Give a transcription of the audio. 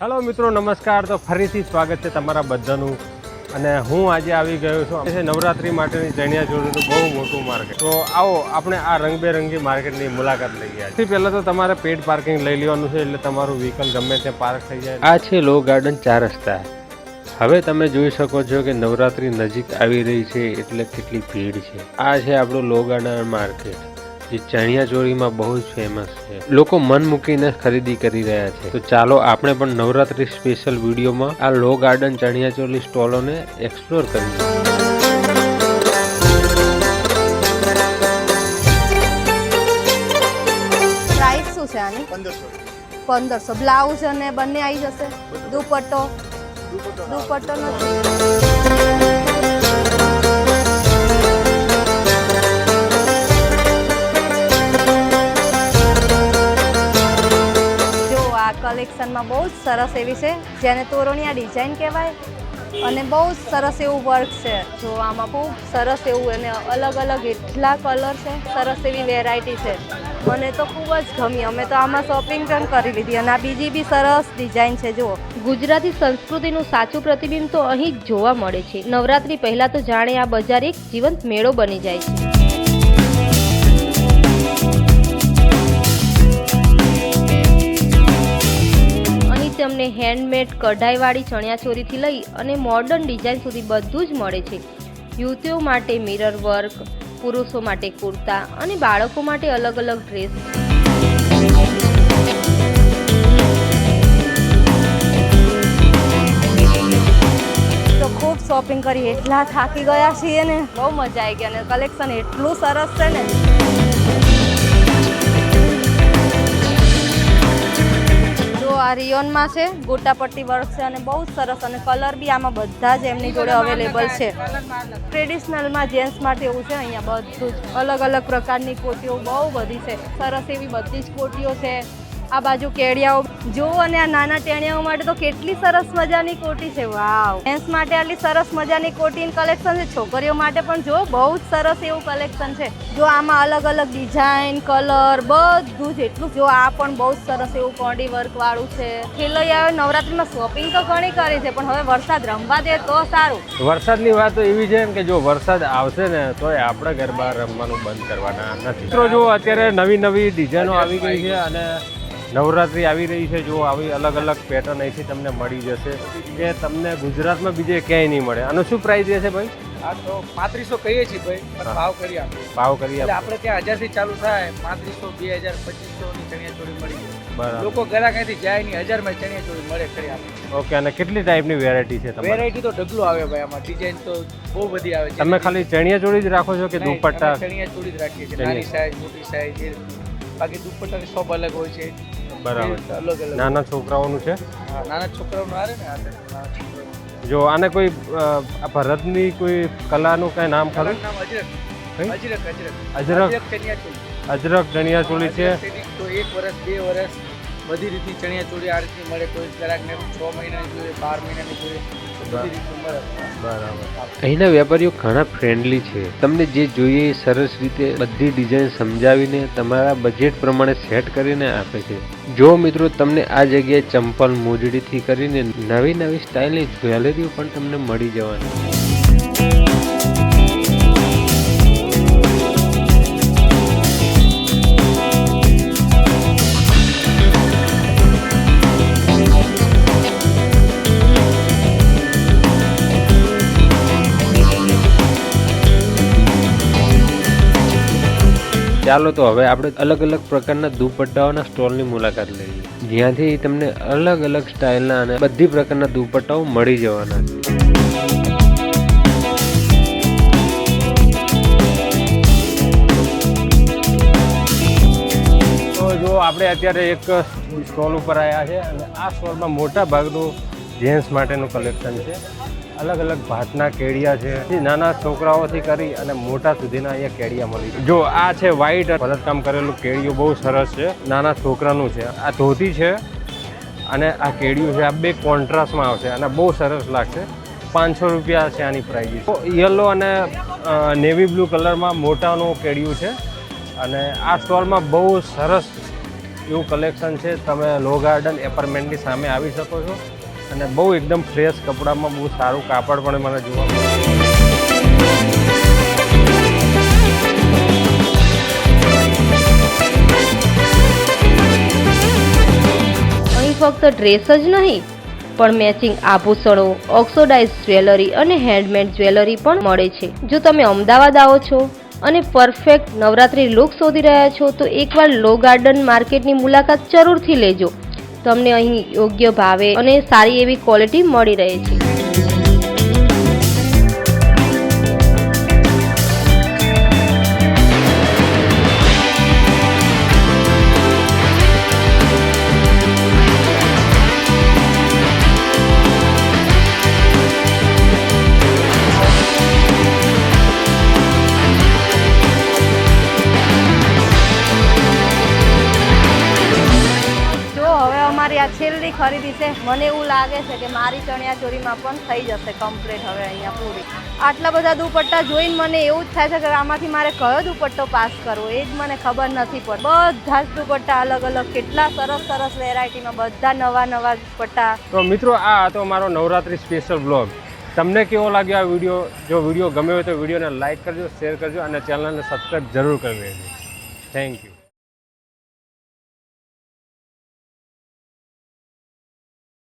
Hello મિત્રો, નમસ્કાર. તો ફરીથી સ્વાગત છે તમારા બધાનું. અને હું આજે આવી ગયો છું નવરાત્રી માટેની ચણિયાચોળીનું બહુ મોટું માર્કેટ. તો આવો આપણે આ રંગબેરંગી માર્કેટની મુલાકાત લઈએ. સૌથી પહેલાં તો તમારે પેડ પાર્કિંગ લઈ લેવાનું છે, એટલે તમારું વ્હીકલ ગમે ત્યાં પાર્ક થઈ જાય. આ છે લો ગાર્ડન 4 રસ્તા. હવે તમે જોઈ શકો છો કે નવરાત્રી નજીક આવી રહી છે એટલે કેટલી ભીડ છે. આ છે આપણું લો ગાર્ડન માર્કેટ, જે ચણિયાચોળીમાં બહુ જ ફેમસ છે. લોકો મન મૂકીને ખરીદી કરી રહ્યા છે. તો ચાલો આપણે પણ નવરાત્રી સ્પેશિયલ વિડીયોમાં આ લો ગાર્ડન ચણિયાચોળી સ્ટોલોને એક્સપ્લોર કરીએ. પ્રાઇસ શું છે આની? 1500. બ્લાઉઝ અને બંને આવી જશે? દુપટ્ટો નથી. કલેક્શનમાં બહુ જ સરસ એવી છે, જેને તોરણિયા ડિઝાઇન કહેવાય, અને બહુ જ સરસ એવું વર્ક છે. જો આમાં બહુ સરસ એવું, અને અલગ અલગ એટલા કલર છે, સરસ એવી વેરાયટી છે. મને તો ખૂબ જ ગમી. અમે તો આમાં શોપિંગ પણ કરી લીધી. અને આ બીજી બી સરસ ડિઝાઇન છે. જુઓ, ગુજરાતી સંસ્કૃતિનું સાચું પ્રતિબિંબ તો અહીં જ જોવા મળે છે. નવરાત્રી પહેલા તો જાણે આ બજાર એક જીવંત મેળો બની જાય છે. તમને હેન્ડમેડ કઢાઈવાળી ચણિયાચોળીથી લઈ અને મોડર્ન ડિઝાઇન સુધી બધું જ મળે છે. યુવતીઓ માટે મિરર વર્ક, પુરુષો માટે કુર્તા અને બાળકો માટે અલગ અલગ ડ્રેસ. તો ખૂબ શોપિંગ કરી, એટલા થાકી ગયા છીએ ને, બહુ મજા આવી ગઈ. અને કલેક્શન એટલું સરસ છે ને. આ રિયોનમાં છે, ગોટાપટ્ટી વર્ક છે, અને બહુ સરસ. અને કલર બી આમાં બધા જ એમની જોડે અવેલેબલ છે. ટ્રેડિશનલમાં જેન્ટ્સ માટે એવું છે. અહીંયા બધું જ અલગ અલગ પ્રકારની કોટીઓ બહુ બધી છે. સરસ એવી બધી જ કોટીઓ છે. આ બાજુ કેડિયાઓ જુઓ, અને આ નાના ટેણિયાઓ માટે તો કેટલી સરસ મજાની કોટી છે. વાવ! જેન્ટ્સ માટે આટલી સરસ મજાની કોટીનું કલેક્શન છે. છોકરીઓ માટે પણ જો બહુ જ સરસ એવું કલેક્શન છે. જો આમાં અલગ અલગ ડિઝાઇન, કલર બધું જ એટલું. જો આ પણ બહુ જ સરસ એવું કોડી વર્ક વાળું છે. ખેલૈયાઓ નવરાત્રીમાં શોપિંગ તો ઘણી કરી છે, પણ હવે વરસાદ રમવા દે તો સારું. વરસાદની વાત તો એવી છે કે જો વરસાદ આવશે ને તોય આપણે ગરબા રમવાનું બંધ કરવાના નથી. મિત્રો જો અત્યારે નવી નવી ડિઝાઇનો આવી ગઈ છે, અને નવરાત્રી આવી રહી છે. જો આવી અલગ અલગ પેટર્ન અહીંથી તમને મળી જશે, કે તમને ગુજરાતમાં બીજે ક્યાંય નહીં મળે. આનો શું પ્રાઇસ રહેશે ભાઈ? આ તો 3500 કહીએ છીએ ભાઈ, પણ ભાવ કરી આપે. ભાવ કરી આપે. આપણે ત્યાં 1000 થી ચાલુ થાય. 3500, 2000, 2500 ની ચણિયાચોળી મળી જાય. બરાબર. લોકો ગળા ક્યાંથી જાય નહીં, 1000 માં ચણિયાચોળી મળે કરી આપે. ઓકે. અને કેટલી ટાઈપની વેરાયટી છે તમારી? વેરાયટી તો ઢગલો આવે ભાઈ. આમાં ડિઝાઇન તો બહુ બધી આવે છે. તમે ખાલી ચણિયાચોળી જ રાખો છો કે દુપટ્ટા? ચણિયાચોળી જ રાખીએ છીએ. નાની સાઈઝ, મોટી સાઈઝ. બાકી દુપટ્ટાની શોપ અલગ હોય છે. બરાબર. અલગ અલગ નાના છોકરાઓનું છે? હા, નાના છોકરાઓનું આવે ને. નાના છોકરાઓનું જો આને કોઈ ભરતની કોઈ કલાનું કઈ નામ ખરું? નામ અજરક ચણિયાચોળી. અજરક ચણિયાચોળી છે. તો 1 વર્ષ 2 વર્ષ બધી રીતની ચણિયાચોળી આ રીતની મળે. કોઈ જરાકને 6 મહિનાની જોઈએ, 12 મહિનાની જોઈએ, બધી રીતની મળે. બરાબર. અહીંના વેપારીઓ ઘણા ફ્રેન્ડલી છે. તમને જે જોઈએ એ સરસ રીતે બધી ડિઝાઇન સમજાવીને તમારા બજેટ પ્રમાણે સેટ કરીને આપે છે. જો મિત્રો તમને આ જગ્યાએ ચંપલ, મોજડીથી કરીને નવી નવી સ્ટાઇલની જ્વેલરીઓ પણ તમને મળી જવાની. ચાલો તો હવે આપણે અલગ અલગ પ્રકારના દુપટ્ટાઓના સ્ટોલની મુલાકાત લઈએ, જ્યાંથી તમને અલગ અલગ સ્ટાઇલના અને બધી પ્રકારના દુપટ્ટાઓ મળી જવાના છે. તો જો આપણે અત્યારે એક સ્ટોલ ઉપર આવ્યા છે, અને આ સ્ટોલમાં મોટા ભાગનું જેન્ટ્સ માટેનું કલેક્શન છે. અલગ અલગ ભાતના કેડિયા છે, નાના છોકરાઓથી કરી અને મોટા સુધીના અહીંયા કેડિયા મળી છે. જો આ છે વ્હાઈટ ભરતકામ કરેલું કેડિયું, બહુ સરસ છે. નાના છોકરાનું છે. આ ધોતી છે અને આ કેડિયું છે. આ બે કોન્ટ્રાસ્ટમાં આવશે અને બહુ સરસ લાગશે. 500 રૂપિયા છે આની પ્રાઇસ. યલો અને નેવી બ્લુ કલરમાં મોટાનું કેડિયું છે. અને આ સ્ટોલમાં બહુ સરસ એવું કલેક્શન છે. તમે લો ગાર્ડન એપાર્ટમેન્ટની સામે આવી શકો છો અને બહુ એકદમ ફ્રેશ કપડામાં બહુ સારું કાપડ પણ મને જોવા મળે. ફક્ત ડ્રેસ જ નહીં પણ મેચિંગ આભૂષણો, ઓક્સોડાઇઝ જ્વેલરી અને હેન્ડમેડ જ્વેલરી પણ મળે છે. જો તમે અમદાવાદ આવો છો અને પરફેક્ટ નવરાત્રી લુક શોધી રહ્યા છો તો એકવાર લો ગાર્ડન માર્કેટની મુલાકાત જરૂરથી લેજો. તમને અહીં યોગ્ય ભાવે અને સારી એવી ક્વોલિટી મળી રહે છે. આ છેલ્લી ખરીદી છે. મને એવું લાગે છે કે મારી ચણિયાચોળીમાં પણ થઈ જશે કમ્પ્લીટ હવે અહીંયા પૂરી. આટલા બધા દુપટ્ટા જોઈને મને એવું જ થાય છે કે આમાંથી મારે કયો દુપટ્ટો પાસ કરવો એ જ મને ખબર નથી પડતી. બધા જ દુપટ્ટા અલગ અલગ, કેટલા સરસ સરસ વેરાયટીમાં, બધા નવા નવા દુપટ્ટા. તો મિત્રો, આ હતો મારો નવરાત્રી સ્પેશિયલ બ્લોગ. તમને કેવો લાગ્યો આ વિડીયો? જો વિડીયો ગમ્યો હોય તો વિડીયોને લાઇક કરજો, શેર કરજો અને ચેનલને સબસ્ક્રાઈબ જરૂર કરી લેજો. Thank you.